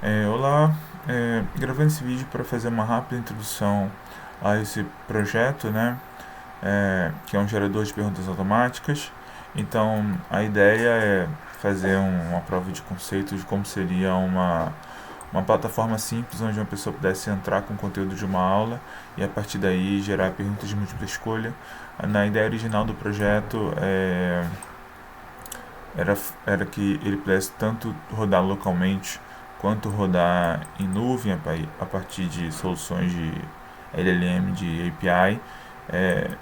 Olá, gravando esse vídeo para fazer uma rápida introdução a esse projeto, né, que é um gerador de perguntas automáticas. Então, a ideia é fazer uma prova de conceito de como seria uma plataforma simples onde uma pessoa pudesse entrar com o conteúdo de uma aula e a partir daí gerar perguntas de múltipla escolha. Na ideia original do projeto, era, era que ele pudesse tanto rodar localmente quanto rodar em nuvem a partir de soluções de LLM, de API.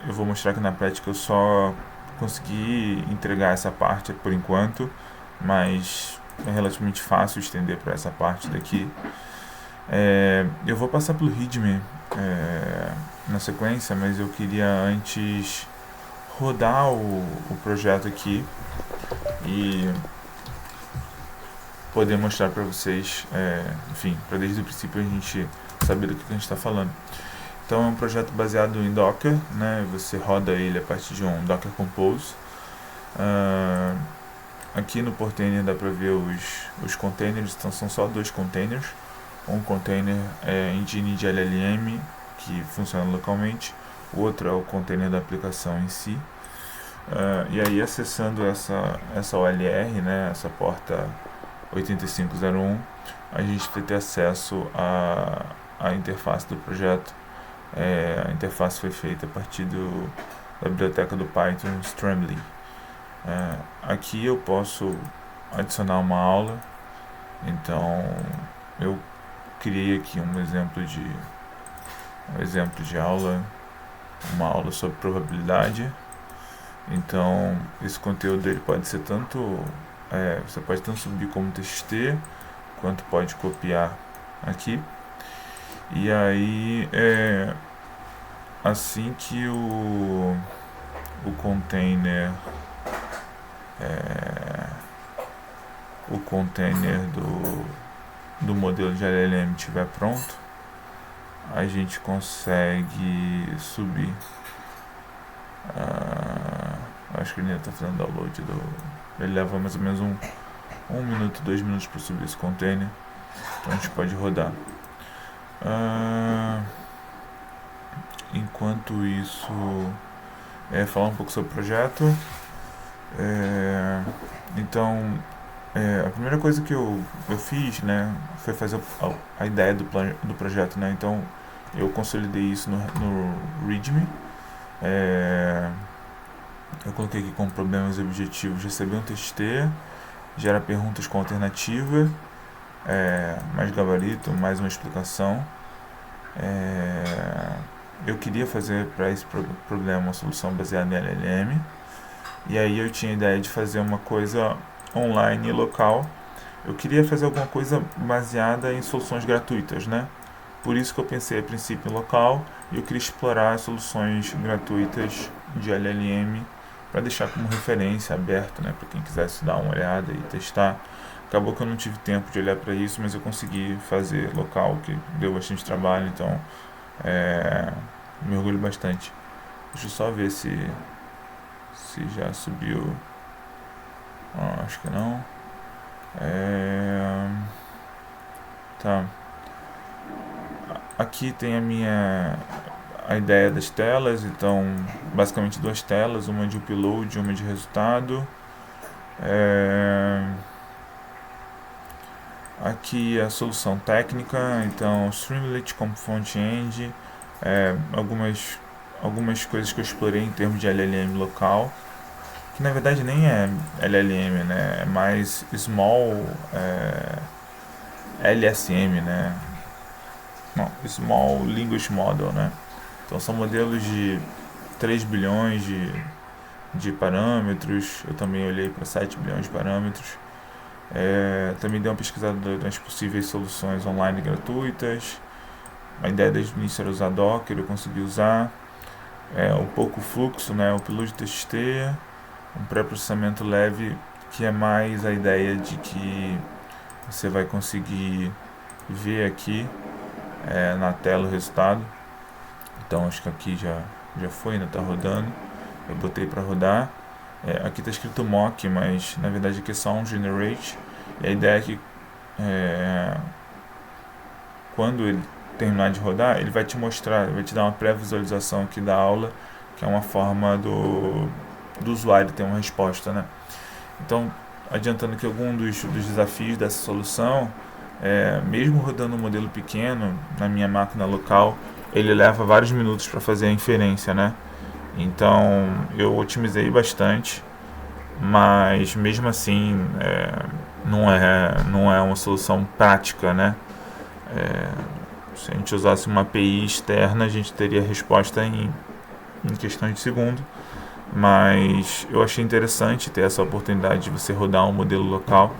Eu vou mostrar que na prática eu só consegui entregar essa parte por enquanto, mas é relativamente fácil estender para essa parte daqui. Eu vou passar pelo README na sequência, mas eu queria antes rodar o projeto aqui e poder mostrar para vocês, enfim, para desde o princípio a gente saber do que a gente está falando. Então é um projeto baseado em Docker, né? Você roda ele a partir de um Docker Compose. Aqui no Portainer dá para ver os containers, então são só dois containers. Um container é engine de LLM, que funciona localmente, o outro é o container da aplicação em si. E aí acessando essa OLR, né, essa porta 8501, a gente vai ter acesso à interface do projeto. A interface foi feita a partir da biblioteca do Python Streamlit. Aqui eu posso adicionar uma aula, então eu criei aqui um exemplo de aula, uma aula sobre probabilidade. Então esse conteúdo ele pode ser tanto, você pode tanto subir como TXT, quanto pode copiar aqui. E aí assim que o container do modelo de LLM estiver pronto, a gente consegue subir. Acho que ele ainda está fazendo download ele leva mais ou menos um minuto, 2 minutos para subir esse container, então a gente pode rodar. Enquanto isso, falar um pouco sobre o projeto. Então, a primeira coisa que eu fiz, né, foi fazer a ideia do projeto, né? Então eu consolidei isso no README. Eu coloquei aqui como problemas e objetivos receber um TXT, gera perguntas com alternativa, mais gabarito, mais uma explicação. Eu queria fazer para esse problema uma solução baseada em LLM, e aí eu tinha a ideia de fazer uma coisa online e local. Eu queria fazer alguma coisa baseada em soluções gratuitas, né? Por isso que eu pensei a princípio em local, e eu queria explorar soluções gratuitas de LLM para deixar como referência aberto, né, para quem quisesse dar uma olhada e testar. Acabou que eu não tive tempo de olhar para isso, mas eu consegui fazer local, que deu bastante trabalho, então me orgulho bastante. Deixa eu só ver se já subiu. Acho que não. Tá. Aqui tem a ideia das telas, então basicamente duas telas, uma de upload e uma de resultado. Aqui a solução técnica, então Streamlit como front-end, algumas coisas que eu explorei em termos de LLM local, que na verdade nem é LLM, né? É mais Small LSM, né? Não, Small Language Model, né? Então são modelos de 3 bilhões de parâmetros. Eu também olhei para 7 bilhões de parâmetros. Também dei uma pesquisada nas possíveis soluções online gratuitas. A ideia desde o início era usar Docker, eu consegui usar. Um pouco fluxo, né? O upload TXT, um pré-processamento leve, que é mais a ideia de que você vai conseguir ver aqui na tela o resultado. Então acho que aqui já foi, ainda está rodando. Eu botei para rodar. Aqui está escrito mock, mas na verdade aqui é só um generate. E a ideia é que quando ele terminar de rodar, ele vai te mostrar, vai te dar uma pré-visualização aqui da aula, que é uma forma do usuário ter uma resposta, né? Então, adiantando que algum dos desafios dessa solução, mesmo rodando um modelo pequeno na minha máquina local, ele leva vários minutos para fazer a inferência, né? Então, eu otimizei bastante, mas mesmo assim não é uma solução prática, né? Se a gente usasse uma API externa, a gente teria resposta em questão de segundo, mas eu achei interessante ter essa oportunidade de você rodar um modelo local.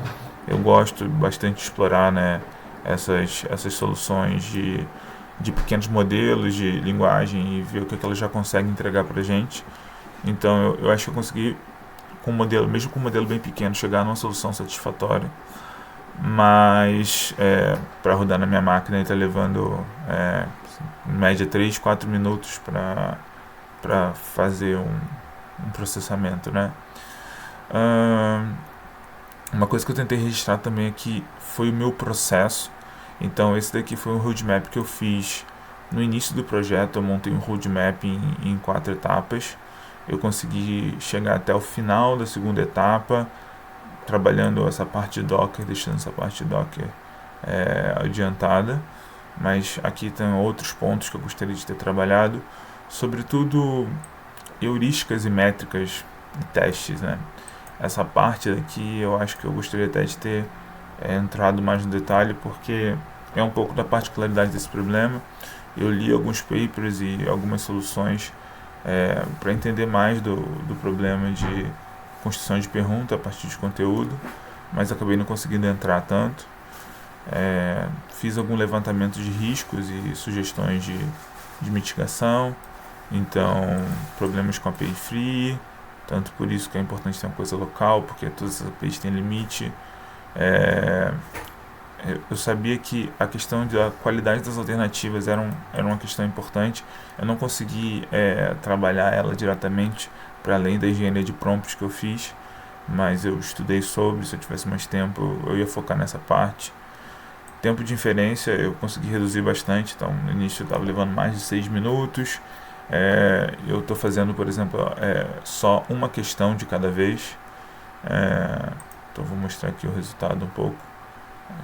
Eu gosto bastante de explorar, né, essas soluções de pequenos modelos de linguagem e ver o que elas já conseguem entregar para a gente. Então eu acho que eu consegui, mesmo com um modelo bem pequeno, chegar numa solução satisfatória. Mas para rodar na minha máquina ele está levando em média 3, 4 minutos para fazer um processamento, né? Uma coisa que eu tentei registrar também aqui foi o meu processo. Então esse daqui foi um roadmap que eu fiz no início do projeto. Eu montei um roadmap em 4 etapas. Eu consegui chegar até o final da segunda etapa, trabalhando essa parte de Docker, deixando essa parte de Docker adiantada. Mas aqui tem outros pontos que eu gostaria de ter trabalhado, sobretudo heurísticas e métricas e testes, né? Essa parte daqui eu acho que eu gostaria até de ter entrado mais no detalhe, porque é um pouco da particularidade desse problema. Eu li alguns papers e algumas soluções para entender mais do problema de construção de pergunta a partir de conteúdo, mas acabei não conseguindo entrar tanto. Fiz algum levantamento de riscos e sugestões de mitigação. Então, problemas com API Free, tanto por isso que é importante ter uma coisa local, porque todas as APIs têm limite. Eu sabia que a questão da qualidade das alternativas era uma questão importante. Eu não consegui trabalhar ela diretamente para além da engenharia de prompts que eu fiz, mas eu estudei sobre. Se eu tivesse mais tempo, eu ia focar nessa parte. Tempo de inferência eu consegui reduzir bastante. Então, no início eu estava levando mais de 6 minutos. Eu estou fazendo, por exemplo, só uma questão de cada vez. Então vou mostrar aqui o resultado um pouco.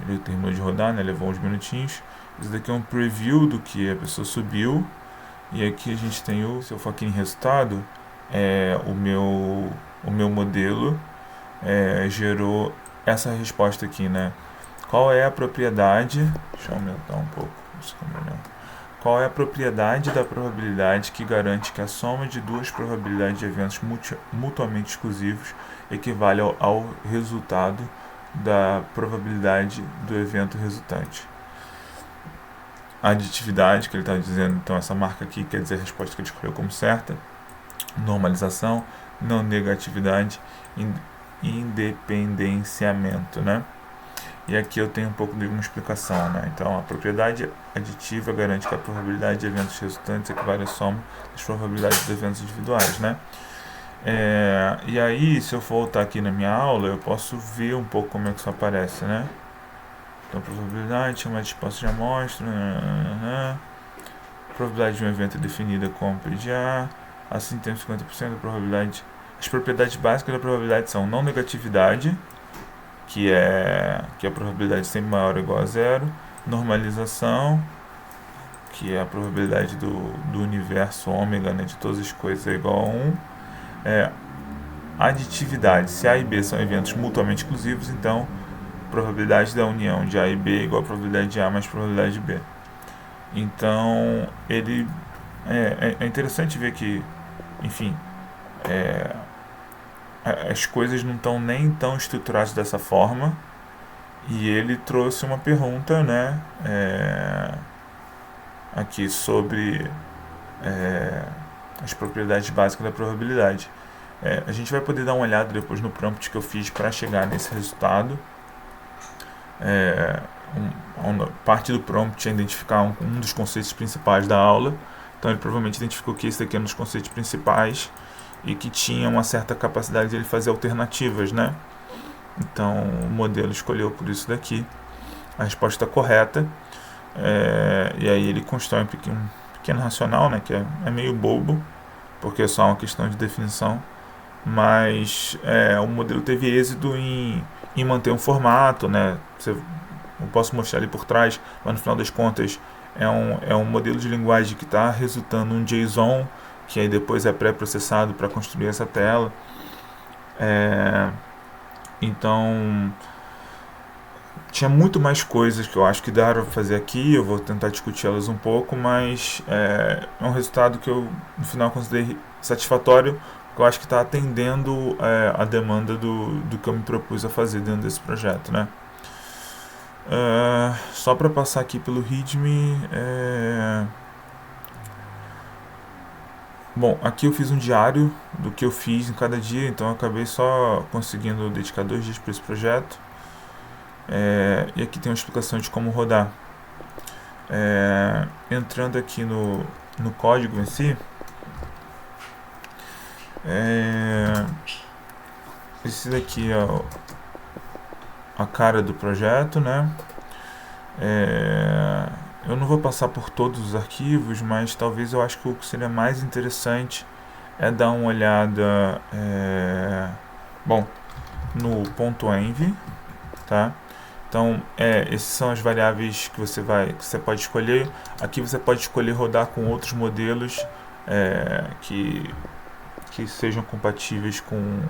Ele terminou de rodar, né? Levou uns minutinhos. Isso daqui é um preview do que a pessoa subiu. E aqui a gente tem se eu for aqui em resultado, o meu modelo gerou essa resposta aqui, né? Qual é a propriedade? Deixa eu aumentar um pouco. Qual é a propriedade da probabilidade que garante que a soma de duas probabilidades de eventos mutuamente exclusivos equivale ao resultado da probabilidade do evento resultante? A aditividade, que ele está dizendo, então essa marca aqui quer dizer a resposta que ele escolheu como certa. Normalização, não negatividade, independenciamento, né? E aqui eu tenho um pouco de uma explicação, né? Então, a propriedade aditiva garante que a probabilidade de eventos resultantes equivale à soma das probabilidades dos eventos individuais, né? E aí, se eu voltar aqui na minha aula, eu posso ver um pouco como é que isso aparece, né? Então, probabilidade, chama de espaço de amostra, probabilidade de um evento é definida como PDA, assim temos 50% da probabilidade. As propriedades básicas da probabilidade são não negatividade, que é a probabilidade sempre maior ou igual a zero, normalização, que é a probabilidade do universo ômega, né, de todas as coisas é igual a 1, aditividade, se A e B são eventos mutuamente exclusivos, então probabilidade da união de A e B é igual a probabilidade de A mais probabilidade de B. Então ele é interessante ver que, enfim, as coisas não estão nem tão estruturadas dessa forma, e ele trouxe uma pergunta, né, aqui sobre as propriedades básicas da probabilidade. A gente vai poder dar uma olhada depois no prompt que eu fiz para chegar nesse resultado. Parte do prompt é identificar um dos conceitos principais da aula. Então ele provavelmente identificou que esse daqui é um dos conceitos principais e que tinha uma certa capacidade de ele fazer alternativas, né? Então o modelo escolheu por isso daqui a resposta correta. E aí ele constrói um pequeno racional, né, que é meio bobo, porque é só uma questão de definição, mas o modelo teve êxito em manter um formato, né? Eu posso mostrar ali por trás, mas no final das contas é um modelo de linguagem que está resultando um JSON, que aí depois é pré-processado para construir essa tela. Então tinha muito mais coisas que eu acho que dá para fazer aqui, eu vou tentar discutir elas um pouco, mas é um resultado que eu no final considerei satisfatório, porque eu acho que está atendendo a demanda do que eu me propus a fazer dentro desse projeto, né? Só para passar aqui pelo README, bom, aqui eu fiz um diário do que eu fiz em cada dia, então eu acabei só conseguindo dedicar 2 dias para esse projeto. E aqui tem uma explicação de como rodar. Entrando aqui no código em si, esse daqui é a cara do projeto, né? Eu não vou passar por todos os arquivos, mas talvez eu acho que o que seria mais interessante é dar uma olhada no .env, tá? Então, essas são as variáveis que você pode escolher. Aqui você pode escolher rodar com outros modelos que sejam compatíveis com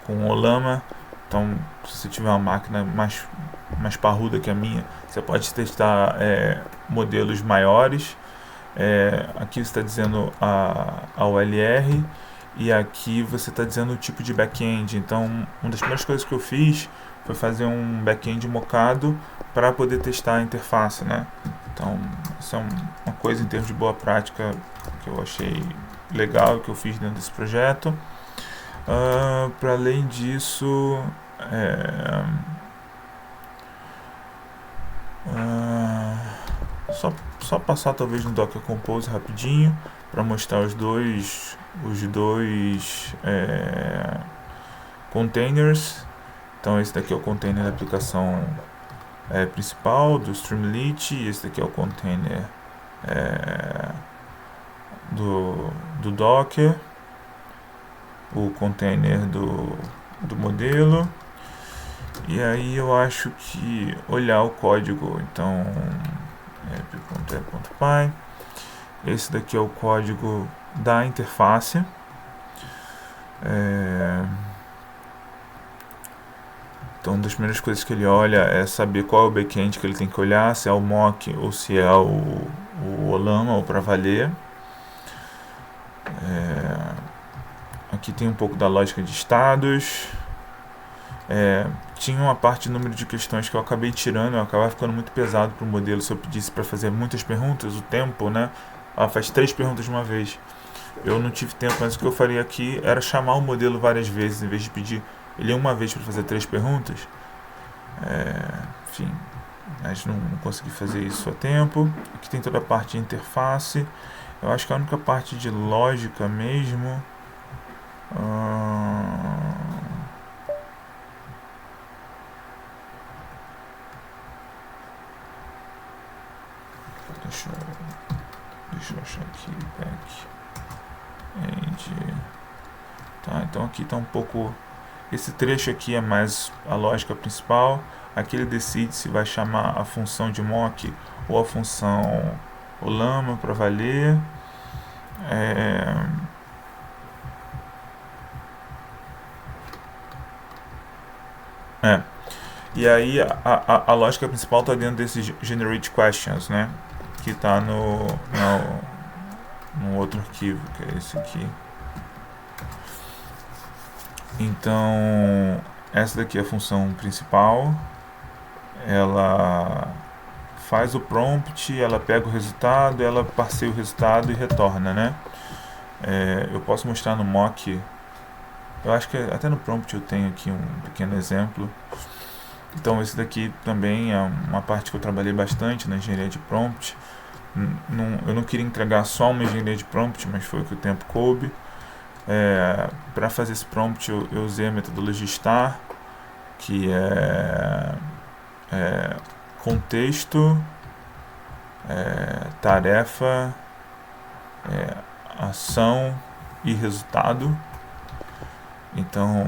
o Ollama. Então, se você tiver uma máquina mais parruda que a minha, você pode testar modelos maiores. Aqui você está dizendo a OLR e aqui você está dizendo o tipo de back-end. Então, uma das primeiras coisas que eu fiz foi fazer um back-end mocado para poder testar a interface, né? Então, isso é uma coisa em termos de boa prática que eu achei legal, que eu fiz dentro desse projeto. Para além disso, só passar talvez no Docker Compose rapidinho para mostrar os dois containers. Então esse daqui é o container da aplicação principal do Streamlit, e esse daqui é o container do Docker, o container do modelo. E aí eu acho que olhar o código, então app.py, esse daqui é o código da interface. Então, uma das primeiras coisas que ele olha é saber qual é o back-end que ele tem que olhar, se é o mock ou se é o Ollama ou para valer. Aqui tem um pouco da lógica de estados. Tinha uma parte de número de questões que eu acabei tirando, eu acabava ficando muito pesado para o modelo se eu pedisse para fazer muitas perguntas, o tempo, né? Faz 3 perguntas de uma vez. Eu não tive tempo, mas o que eu faria aqui era chamar o modelo várias vezes, em vez de pedir ele uma vez para fazer 3 perguntas. Enfim, mas não consegui fazer isso a tempo. Aqui tem toda a parte de interface. Eu acho que a única parte de lógica mesmo... Deixa eu achar aqui, back-end. Tá, então aqui está um pouco... Esse trecho aqui é mais a lógica principal. Aqui ele decide se vai chamar a função de mock ou a função Ollama para valer. E aí a lógica principal está dentro desses generate questions, né? Que está no outro arquivo, que é esse aqui. Então, essa daqui é a função principal. Ela faz o prompt, ela pega o resultado, ela passeia o resultado e retorna, né? Eu posso mostrar no mock. Eu acho que até no prompt eu tenho aqui um pequeno exemplo. Então esse daqui também é uma parte que eu trabalhei bastante na engenharia de prompt. Eu não queria entregar só uma engenharia de prompt, mas foi o que o tempo coube. Para fazer esse prompt eu usei a metodologia STAR, que é contexto, tarefa, ação e resultado. Então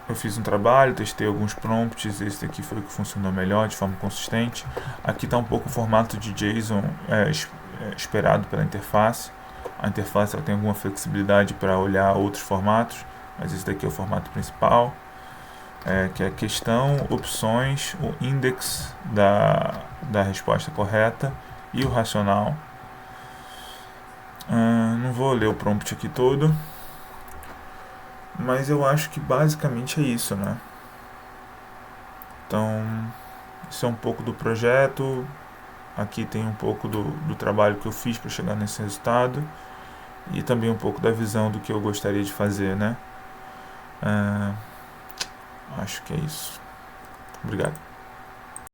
eu fiz um trabalho, testei alguns prompts, esse aqui foi o que funcionou melhor, de forma consistente. Aqui está um pouco o formato de JSON esperado pela interface. A interface ela tem alguma flexibilidade para olhar outros formatos, mas esse daqui é o formato principal, que é questão, opções, o index da resposta correta e o racional. Não vou ler o prompt aqui todo, mas eu acho que basicamente é isso, né? Então, isso é um pouco do projeto. Aqui tem um pouco do trabalho que eu fiz para chegar nesse resultado e também um pouco da visão do que eu gostaria de fazer, né? Acho que é isso. Obrigado.